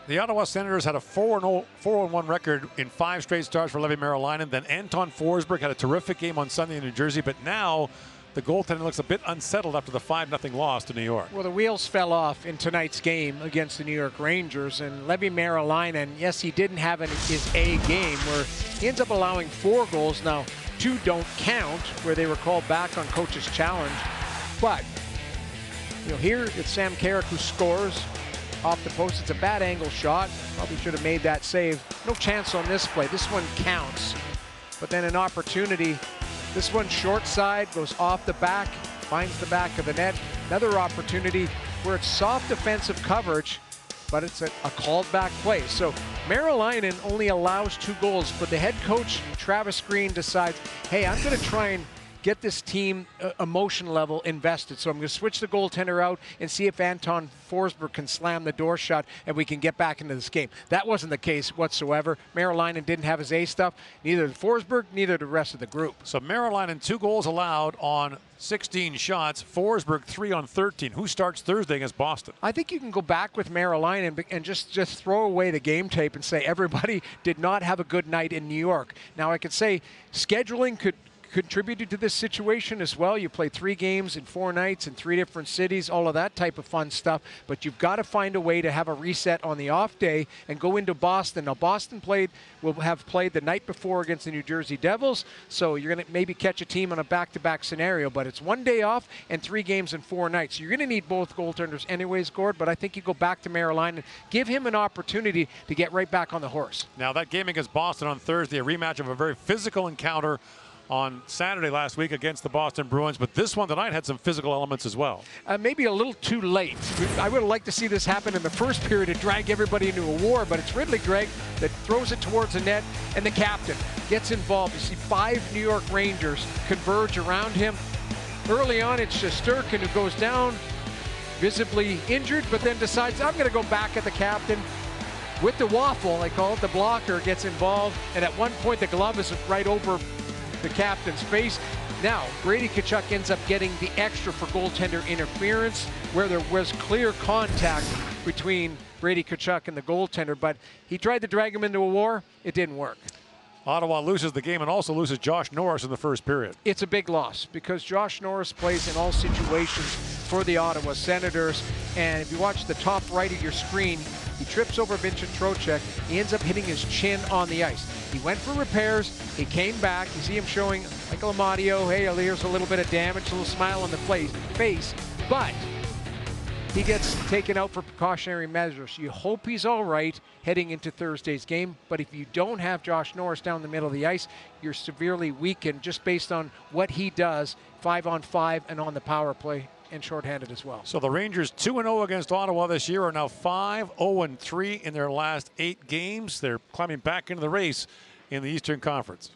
The Ottawa Senators had a 4-1 record in 5 straight starts for Leevi Marilainen. Then Anton Forsberg had a terrific game on Sunday in New Jersey, but now the goaltender looks a bit unsettled after the 5-0 loss to New York. Well, the wheels fell off in tonight's game against the New York Rangers, and Leevi Marilainen, yes, he didn't have his A game where he ends up allowing 4 goals. Now, 2 don't count where they were called back on coach's challenge, but here it's Sam Carrick who scores off the post. It's a bad angle shot. Probably should have made that save. No chance on this play. This one counts. But then an opportunity. This one short side, goes off the back, finds the back of the net. Another opportunity where it's soft defensive coverage, but it's a called back play. So Marilainen only allows 2 goals, but the head coach, Travis Green, decides, hey, I'm going to try and get this team emotion level invested. So I'm going to switch the goaltender out and see if Anton Forsberg can slam the door shut and we can get back into this game. That wasn't the case whatsoever. Marilainen didn't have his A stuff. Neither Forsberg, neither the rest of the group. So Marilainen 2 goals allowed on 16 shots. Forsberg 3 on 13. Who starts Thursday against Boston? I think you can go back with Marilainen and just throw away the game tape and say everybody did not have a good night in New York. Now I could say scheduling contributed to this situation as well. You play 3 games in 4 nights in 3 different cities, all of that type of fun stuff, but you've got to find a way to have a reset on the off day and go into Boston. Now Boston will have played the night before against the New Jersey Devils, so you're going to maybe catch a team on a back-to-back scenario, but it's 1 day off and 3 games in 4 nights. You're going to need both goaltenders anyways, Gord, but I think you go back to Marilainen, give him an opportunity to get right back on the horse. Now that game against Boston on Thursday, a rematch of a very physical encounter on Saturday last week against the Boston Bruins, but this one tonight had some physical elements as well. Maybe a little too late. I would have liked to see this happen in the first period to drag everybody into a war, but it's Ridley Gregg that throws it towards the net, and the captain gets involved. You see 5 New York Rangers converge around him. Early on, it's Shesterkin who goes down, visibly injured, but then decides, I'm going to go back at the captain. With the waffle, I call it, the blocker gets involved, and at one point the glove is right over the captain's face. Now, Brady Tkachuk ends up getting the extra for goaltender interference, where there was clear contact between Brady Tkachuk and the goaltender, but he tried to drag him into a war. It didn't work. Ottawa loses the game and also loses Josh Norris in the first period. It's a big loss because Josh Norris plays in all situations for the Ottawa Senators, and if you watch the top right of your screen, he trips over Vincent Trocheck. He ends up hitting his chin on the ice. He went for repairs. He came back. You see him showing Michael Amadio, hey, here's a little bit of damage, a little smile on the face, but he gets taken out for precautionary measures. You hope he's all right heading into Thursday's game, but if you don't have Josh Norris down the middle of the ice, you're severely weakened just based on what he does 5-on-5 and on the power play, and shorthanded as well. So the Rangers 2-0 against Ottawa this year are now 5-0-3 in their last 8 games. They're climbing back into the race in the Eastern Conference.